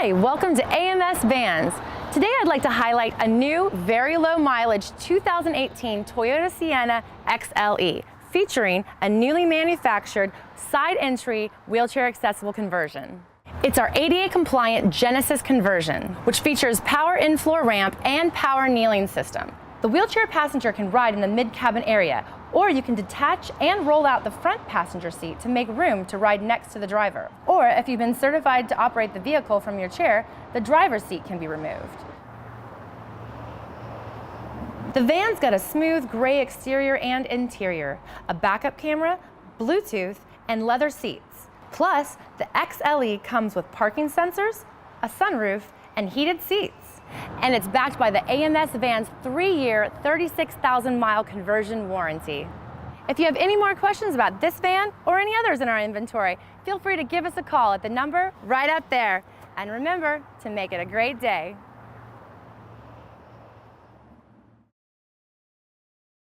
Hi, welcome to AMS Vans. Today I'd like to highlight a new, very low mileage 2018 Toyota Sienna XLE, featuring a newly manufactured side entry wheelchair accessible conversion. It's our ADA compliant Genesis conversion, which features power in-floor ramp and power kneeling system. The wheelchair passenger can ride in the mid-cabin area, or you can detach and roll out the front passenger seat to make room to ride next to the driver. Or if you've been certified to operate the vehicle from your chair, the driver's seat can be removed. The van's got a smooth gray exterior and interior, a backup camera, Bluetooth, and leather seats. Plus, the XLE comes with parking sensors, a sunroof, and heated seats. And it's backed by the AMS Vans 3-year, 36,000-mile conversion warranty. If you have any more questions about this van or any others in our inventory, feel free to give us a call at the number right up there. And remember to make it a great day.